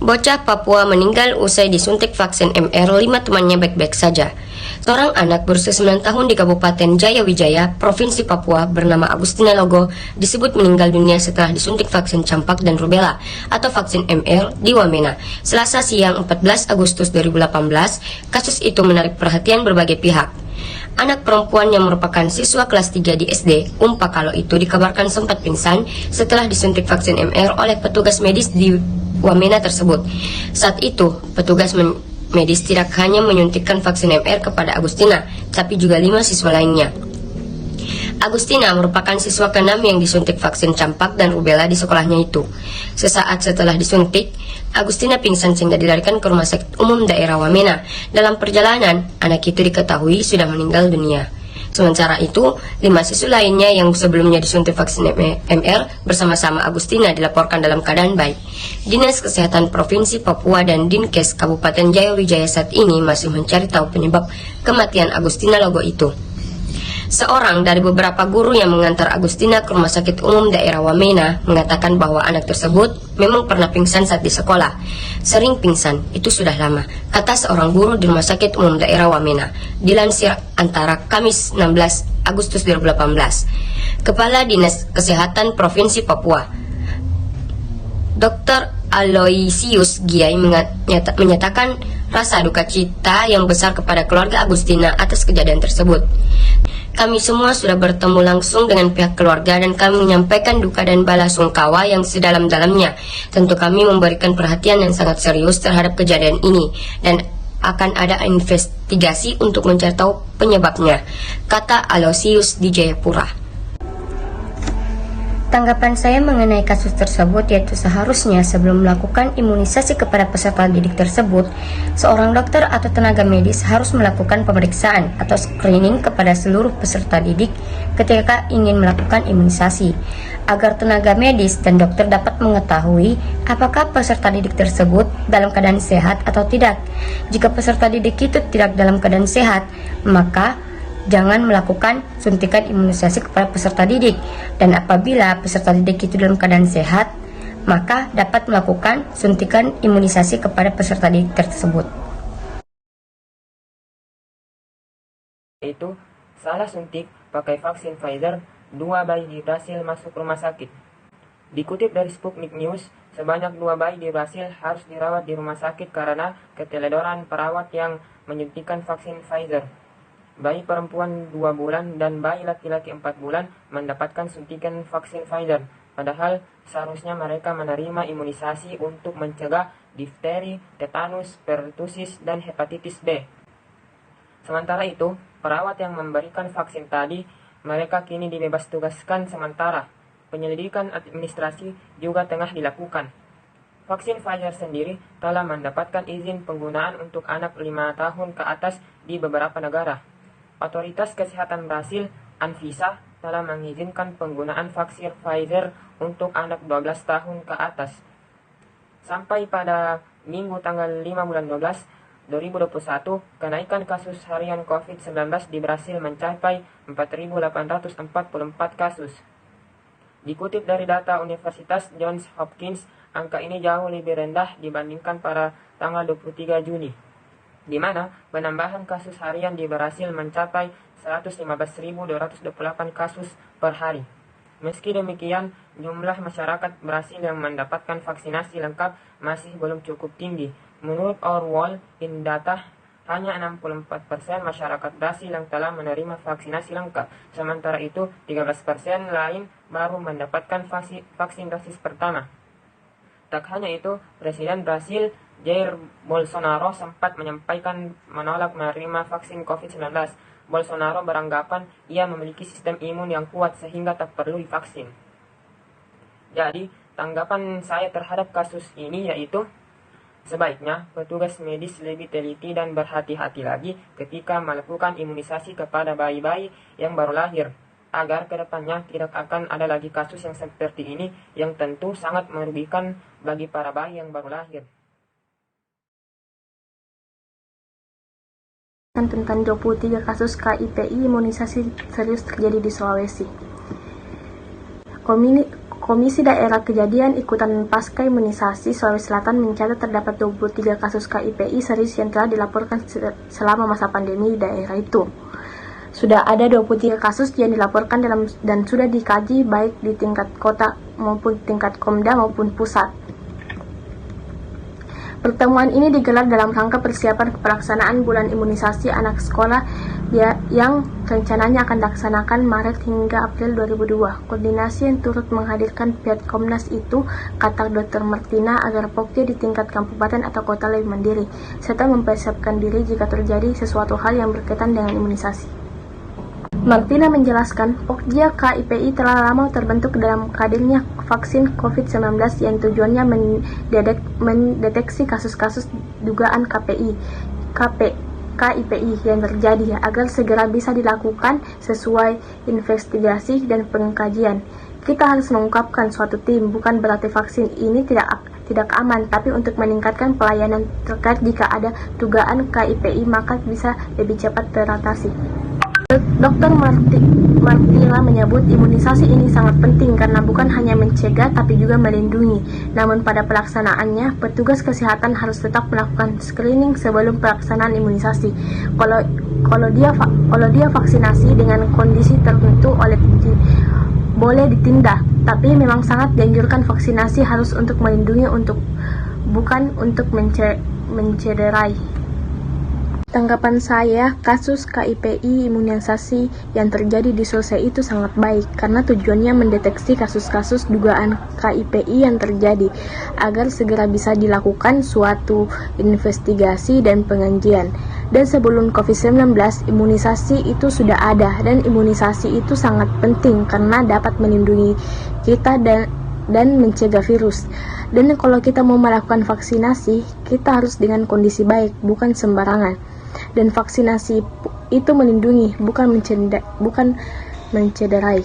Bocah Papua meninggal usai disuntik vaksin MR, 5 temannya baik-baik saja. Seorang anak berusia 9 tahun di Kabupaten Jayawijaya, Provinsi Papua bernama Agustina Logo disebut meninggal dunia setelah disuntik vaksin campak dan rubella atau vaksin MR di Wamena, Selasa siang 14 Agustus 2018. Kasus itu menarik perhatian berbagai pihak. Anak perempuan yang merupakan siswa kelas 3 di SD, Umpakalo itu dikabarkan sempat pingsan setelah disuntik vaksin MR oleh petugas medis di Wamena tersebut. Saat itu, petugas medis tidak hanya menyuntikkan vaksin MR kepada Agustina, tapi juga 5 siswa lainnya. Agustina merupakan siswa ke-6 yang disuntik vaksin campak dan rubella di sekolahnya itu. Sesaat setelah disuntik, Agustina pingsan sehingga dilarikan ke Rumah Sakit Umum Daerah Wamena. Dalam perjalanan, anak itu diketahui sudah meninggal dunia. Sementara itu, 5 siswa lainnya yang sebelumnya disuntik vaksin MR bersama-sama Agustina dilaporkan dalam keadaan baik. Dinas Kesehatan Provinsi Papua dan Dinkes Kabupaten Jayawijaya saat ini masih mencari tahu penyebab kematian Agustina Logo itu. Seorang dari beberapa guru yang mengantar Agustina ke Rumah Sakit Umum Daerah Wamena mengatakan bahwa anak tersebut memang pernah pingsan saat di sekolah. Sering pingsan, itu sudah lama, kata seorang guru di Rumah Sakit Umum Daerah Wamena. Dilansir antara Kamis 16 Agustus 2018. Kepala Dinas Kesehatan Provinsi Papua, Dr. Aloysius Giai menyatakan rasa duka cita yang besar kepada keluarga Agustina atas kejadian tersebut. Kami semua sudah bertemu langsung dengan pihak keluarga dan kami menyampaikan duka dan bala sungkawa yang sedalam-dalamnya. Tentu kami memberikan perhatian yang sangat serius terhadap kejadian ini dan akan ada investigasi untuk mencari tahu penyebabnya, kata Aloysius di Jayapura. Tanggapan saya mengenai kasus tersebut yaitu seharusnya sebelum melakukan imunisasi kepada peserta didik tersebut, seorang dokter atau tenaga medis harus melakukan pemeriksaan atau screening kepada seluruh peserta didik ketika ingin melakukan imunisasi, agar tenaga medis dan dokter dapat mengetahui apakah peserta didik tersebut dalam keadaan sehat atau tidak. Jika peserta didik itu tidak dalam keadaan sehat, maka jangan melakukan suntikan imunisasi kepada peserta didik, dan apabila peserta didik itu dalam keadaan sehat, maka dapat melakukan suntikan imunisasi kepada peserta didik tersebut. Itu salah suntik pakai vaksin Pfizer, 2 bayi di Brasil masuk rumah sakit. Dikutip dari Sputnik News, sebanyak 2 bayi di Brasil harus dirawat di rumah sakit karena keteledoran perawat yang menyuntikkan vaksin Pfizer. Bayi perempuan 2 bulan dan bayi laki-laki 4 bulan mendapatkan suntikan vaksin Pfizer, padahal seharusnya mereka menerima imunisasi untuk mencegah difteri, tetanus, pertusis, dan hepatitis B. Sementara itu, perawat yang memberikan vaksin tadi, mereka kini dibebas tugaskan sementara. Penyelidikan administrasi juga tengah dilakukan. Vaksin Pfizer sendiri telah mendapatkan izin penggunaan untuk anak 5 tahun ke atas di beberapa negara. Otoritas Kesehatan Brasil, Anvisa, telah mengizinkan penggunaan vaksin Pfizer untuk anak 12 tahun ke atas. Sampai pada Minggu tanggal 5 bulan 12, 2021, kenaikan kasus harian COVID-19 di Brasil mencapai 4.844 kasus. Dikutip dari data Universitas Johns Hopkins, angka ini jauh lebih rendah dibandingkan pada tanggal 23 Juni. Di mana penambahan kasus harian di Brasil mencapai 115.228 kasus per hari. Meski demikian, jumlah masyarakat Brasil yang mendapatkan vaksinasi lengkap masih belum cukup tinggi. Menurut Our World in Data, hanya 64% masyarakat Brasil yang telah menerima vaksinasi lengkap. Sementara itu, 13% lain baru mendapatkan vaksin dosis pertama. Tak hanya itu, Presiden Brasil Jair Bolsonaro sempat menyampaikan menolak menerima vaksin COVID-19. Bolsonaro beranggapan ia memiliki sistem imun yang kuat sehingga tak perlu divaksin. Jadi, tanggapan saya terhadap kasus ini yaitu, sebaiknya petugas medis lebih teliti dan berhati-hati lagi ketika melakukan imunisasi kepada bayi-bayi yang baru lahir, agar kedepannya tidak akan ada lagi kasus yang seperti ini yang tentu sangat merugikan bagi para bayi yang baru lahir. Tentang 23 kasus KIPI imunisasi serius terjadi di Sulawesi. Komisi Daerah Kejadian Ikutan Pasca Imunisasi Sulawesi Selatan mencatat terdapat 23 kasus KIPI serius yang telah dilaporkan selama masa pandemi di daerah itu. Sudah ada 23 kasus yang dilaporkan dan sudah dikaji baik di tingkat kota maupun tingkat Komda maupun pusat. Pertemuan ini digelar dalam rangka persiapan pelaksanaan bulan imunisasi anak sekolah yang rencananya akan dilaksanakan Maret hingga April 2002. Koordinasi yang turut menghadirkan pihak Komnas itu, kata Dr. Martina, agar Pokja di tingkat kabupaten atau kota lebih mandiri, serta mempersiapkan diri jika terjadi sesuatu hal yang berkaitan dengan imunisasi. Martina menjelaskan, Pokja KIPI telah lama terbentuk dalam hadirnya vaksin COVID-19 yang tujuannya mendeteksi kasus-kasus dugaan KIPI yang terjadi agar segera bisa dilakukan sesuai investigasi dan pengkajian. Kita harus mengungkapkan suatu tim, bukan berarti vaksin ini tidak aman, tapi untuk meningkatkan pelayanan terkait jika ada dugaan KIPI maka bisa lebih cepat teratasi. Dr. Martina menyebut imunisasi ini sangat penting karena bukan hanya mencegah tapi juga melindungi. Namun pada pelaksanaannya, petugas kesehatan harus tetap melakukan screening sebelum pelaksanaan imunisasi. Kalau dia vaksinasi dengan kondisi tertentu boleh ditindak, tapi memang sangat dianjurkan vaksinasi harus untuk melindungi bukan untuk mencederai. Tanggapan saya, kasus KIPI imunisasi yang terjadi di Sulsel itu sangat baik karena tujuannya mendeteksi kasus-kasus dugaan KIPI yang terjadi agar segera bisa dilakukan suatu investigasi dan pengajian. Dan sebelum COVID-19, imunisasi itu sudah ada dan imunisasi itu sangat penting karena dapat melindungi kita dan mencegah virus. Dan kalau kita mau melakukan vaksinasi, kita harus dengan kondisi baik, bukan sembarangan. Dan vaksinasi itu melindungi, bukan mencederai.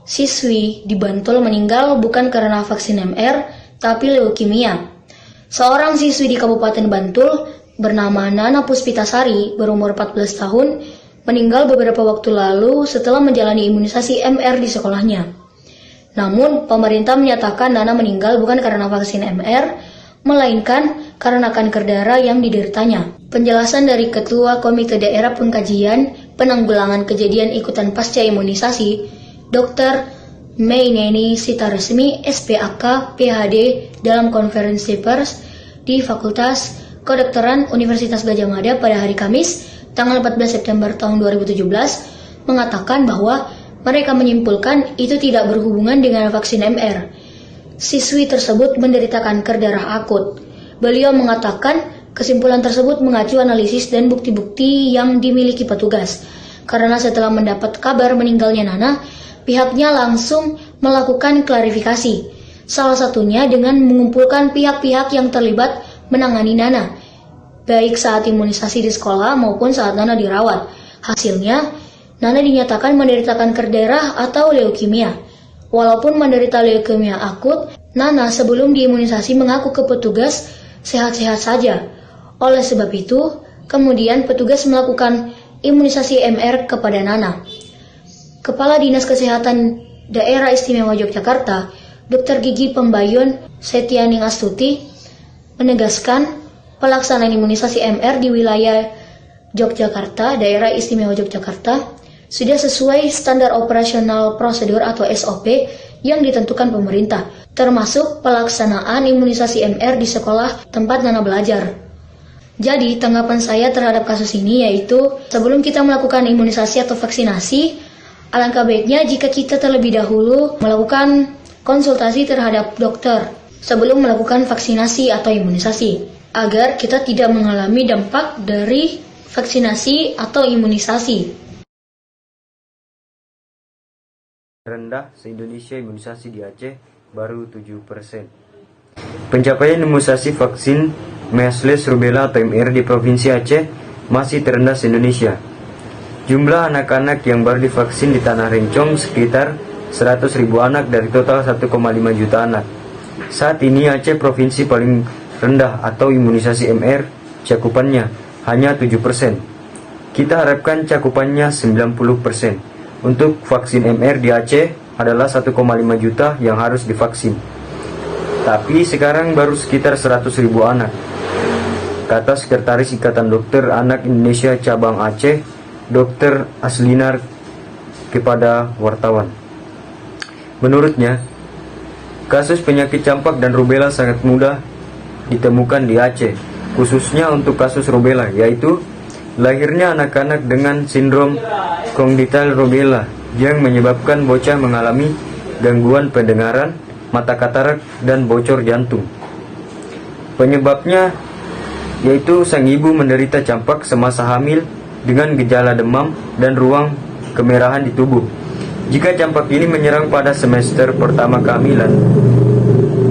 Siswi di Bantul meninggal bukan karena vaksin MR, tapi leukemia. Seorang siswi di Kabupaten Bantul bernama Nana Puspitasari berumur 14 tahun meninggal beberapa waktu lalu setelah menjalani imunisasi MR di sekolahnya. Namun, pemerintah menyatakan Nana meninggal bukan karena vaksin MR, melainkan karena kanker darah yang dideritanya. Penjelasan dari Ketua Komite Daerah Pengkajian Penanggulangan Kejadian Ikutan Pasca Imunisasi, Dr. Maineni Sitaresmi, SPAK, PhD, dalam konferensi pers di Fakultas Kedokteran Universitas Gadjah Mada pada hari Kamis, tanggal 14 September tahun 2017, mengatakan bahwa mereka menyimpulkan itu tidak berhubungan dengan vaksin MR. Siswi tersebut menderita kanker darah akut. Beliau mengatakan kesimpulan tersebut mengacu analisis dan bukti-bukti yang dimiliki petugas. Karena setelah mendapat kabar meninggalnya Nana, pihaknya langsung melakukan klarifikasi. Salah satunya dengan mengumpulkan pihak-pihak yang terlibat menangani Nana, baik saat imunisasi di sekolah maupun saat Nana dirawat. Hasilnya, Nana dinyatakan menderita kanker darah atau leukemia. Walaupun menderita leukemia akut, Nana sebelum diimunisasi mengaku ke petugas sehat-sehat saja. Oleh sebab itu, kemudian petugas melakukan imunisasi MR kepada Nana. Kepala Dinas Kesehatan Daerah Istimewa Yogyakarta, Dr. Gigi Pembayun Setianing Astuti, menegaskan pelaksanaan imunisasi MR di wilayah Yogyakarta, Daerah Istimewa Yogyakarta, sudah sesuai standar operasional prosedur atau SOP yang ditentukan pemerintah, termasuk pelaksanaan imunisasi MR di sekolah tempat Nana belajar. Jadi, tanggapan saya terhadap kasus ini yaitu, sebelum kita melakukan imunisasi atau vaksinasi, alangkah baiknya jika kita terlebih dahulu melakukan konsultasi terhadap dokter sebelum melakukan vaksinasi atau imunisasi, agar kita tidak mengalami dampak dari vaksinasi atau imunisasi. Rendah se-Indonesia imunisasi di Aceh baru 7%. Pencapaian imunisasi vaksin measles rubella atau MR di Provinsi Aceh masih terendah se-Indonesia. Jumlah anak-anak yang baru divaksin di Tanah Rencong sekitar 100.000 anak dari total 1,5 juta anak. Saat ini Aceh provinsi paling rendah atau imunisasi MR cakupannya hanya 7%. Kita harapkan cakupannya 90%. untuk vaksin MR di Aceh adalah 1,5 juta yang harus divaksin. Tapi sekarang baru sekitar 100.000 anak, kata Sekretaris Ikatan Dokter Anak Indonesia Cabang Aceh, Dr. Aslinar, kepada wartawan. Menurutnya, kasus penyakit campak dan rubella sangat mudah ditemukan di Aceh, khususnya untuk kasus rubella, yaitu lahirnya anak-anak dengan sindrom congenital rubella yang menyebabkan bocah mengalami gangguan pendengaran, mata katarak, dan bocor jantung. Penyebabnya yaitu sang ibu menderita campak semasa hamil dengan gejala demam dan ruang kemerahan di tubuh. Jika campak ini menyerang pada semester pertama kehamilan,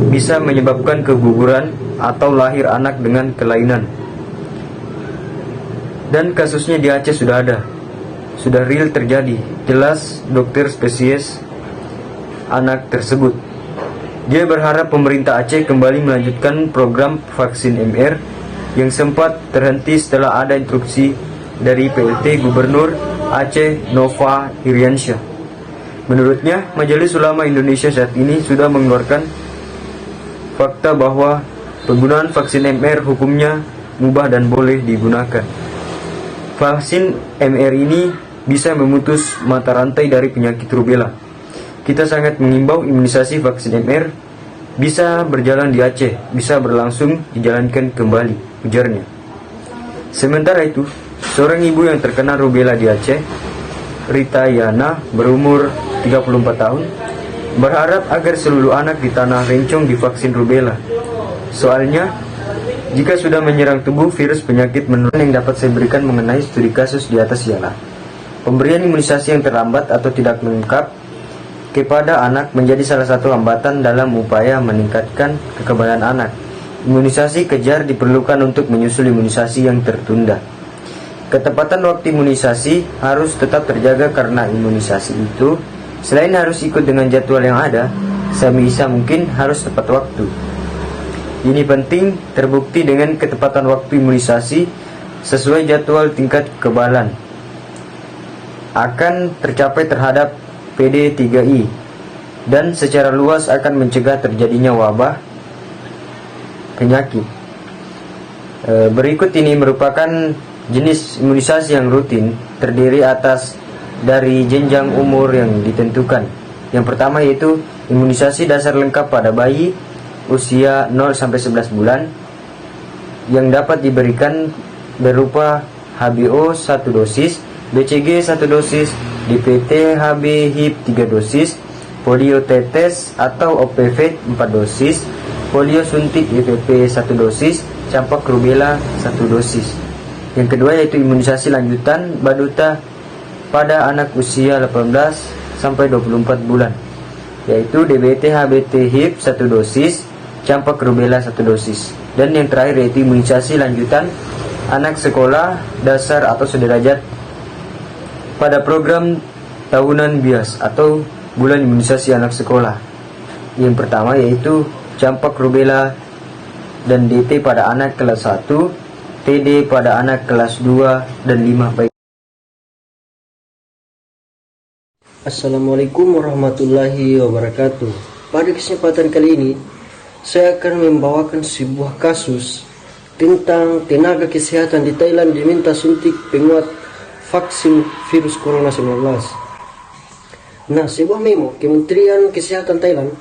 bisa menyebabkan keguguran atau lahir anak dengan kelainan. Dan kasusnya di Aceh sudah ada, sudah real terjadi, jelas dokter spesies anak tersebut. Dia berharap pemerintah Aceh kembali melanjutkan program vaksin MR yang sempat terhenti setelah ada instruksi dari PLT Gubernur Aceh Nova Iriansyah. Menurutnya, Majelis Ulama Indonesia saat ini sudah mengeluarkan fakta bahwa penggunaan vaksin MR hukumnya mubah dan boleh digunakan. Vaksin MR ini bisa memutus mata rantai dari penyakit rubella. Kita sangat mengimbau imunisasi vaksin MR bisa berjalan di Aceh, bisa berlangsung dijalankan kembali, ujarnya. Sementara itu, seorang ibu yang terkena rubella di Aceh, Rita Yana, berumur 34 tahun, berharap agar seluruh anak di Tanah Rencong divaksin rubella. Soalnya, jika sudah menyerang tubuh, virus penyakit menular yang dapat saya berikan mengenai studi kasus di atas ialah pemberian imunisasi yang terlambat atau tidak lengkap kepada anak menjadi salah satu hambatan dalam upaya meningkatkan kekebalan anak. Imunisasi kejar diperlukan untuk menyusul imunisasi yang tertunda. Ketepatan waktu imunisasi harus tetap terjaga karena imunisasi itu selain harus ikut dengan jadwal yang ada, sebisa mungkin harus tepat waktu. Ini penting terbukti dengan ketepatan waktu imunisasi sesuai jadwal tingkat kekebalan akan tercapai terhadap PD3I dan secara luas akan mencegah terjadinya wabah penyakit. Berikut ini merupakan jenis imunisasi yang rutin terdiri atas dari jenjang umur yang ditentukan. Yang pertama yaitu imunisasi dasar lengkap pada bayi usia 0-11 bulan yang dapat diberikan berupa HBO 1 dosis, BCG 1 dosis, DPT HB HIP 3 dosis, polio tetes atau OPV 4 dosis, polio suntik IPP 1 dosis, campak rubella 1 dosis. Yang kedua yaitu imunisasi lanjutan baduta pada anak usia 18 sampai 24 bulan, yaitu DBT HBT HIP 1 dosis, campak rubella 1 dosis. Dan yang terakhir yaitu imunisasi lanjutan anak sekolah dasar atau sederajat pada program tahunan BIAS atau bulan imunisasi anak sekolah. Yang pertama yaitu campak rubella dan DT pada anak kelas 1, TD pada anak kelas 2 dan 5. Baik. Assalamualaikum warahmatullahi wabarakatuh. Pada kesempatan kali ini, saya akan membawakan sebuah kasus tentang tenaga kesehatan di Thailand diminta suntik penguat vaksin virus corona 19. Nah, sebuah memo Kementerian Kesehatan Thailand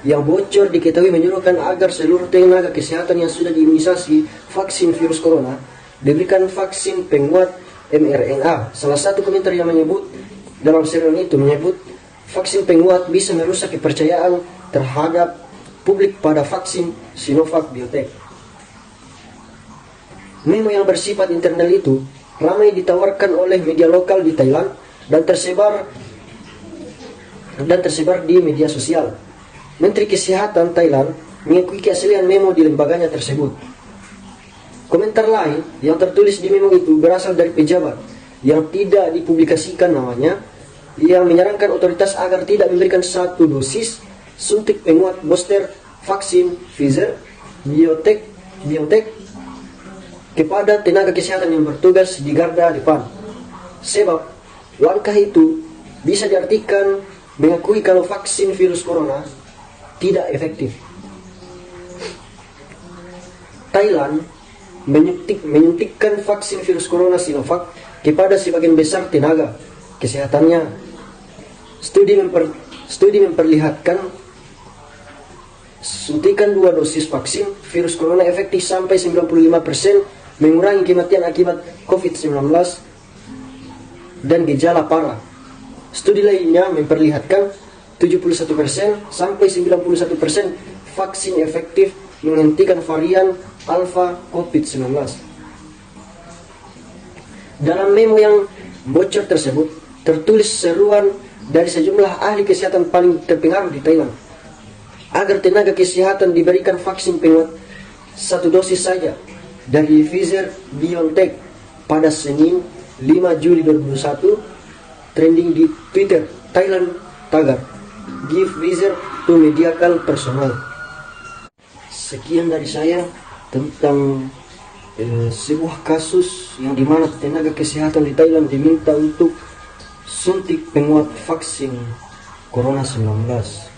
yang bocor diketahui menyuruhkan agar seluruh tenaga kesehatan yang sudah diimunisasi vaksin virus corona diberikan vaksin penguat mRNA. Salah satu komentar yang menyebut dalam serial itu menyebut vaksin penguat bisa merusak kepercayaan terhadap publik pada vaksin Sinovac Biotech. Memo yang bersifat internal itu ramai ditawarkan oleh media lokal di Thailand dan tersebar di media sosial. Menteri Kesehatan Thailand mengakui keaslian memo di lembaganya tersebut. Komentar lain yang tertulis di memo itu berasal dari pejabat yang tidak dipublikasikan namanya, yang menyarankan otoritas agar tidak memberikan 1 dosis suntik penguat booster vaksin Pfizer Biotech kepada tenaga kesehatan yang bertugas di garda depan. Sebab langkah itu bisa diartikan mengakui kalau vaksin virus corona tidak efektif. Thailand menyuntikkan vaksin virus corona Sinovac kepada sebagian besar tenaga kesehatannya. Studi memperlihatkan suntikan 2 dosis vaksin virus corona efektif sampai 95% mengurangi kematian akibat COVID-19 dan gejala parah. Studi lainnya memperlihatkan 71% sampai 91% vaksin efektif menghentikan varian alfa COVID-19. Dalam memo yang bocor tersebut, tertulis seruan dari sejumlah ahli kesehatan paling terpengaruh di Thailand agar tenaga kesehatan diberikan vaksin penguat 1 dosis saja dari Pfizer-BioNTech pada Senin 5 Juli 2021. Trending di Twitter Thailand tagar "Give Pfizer to medical personnel". Sekian dari saya tentang sebuah kasus yang dimana tenaga kesehatan di Thailand diminta untuk suntik penguat vaksin Corona 19.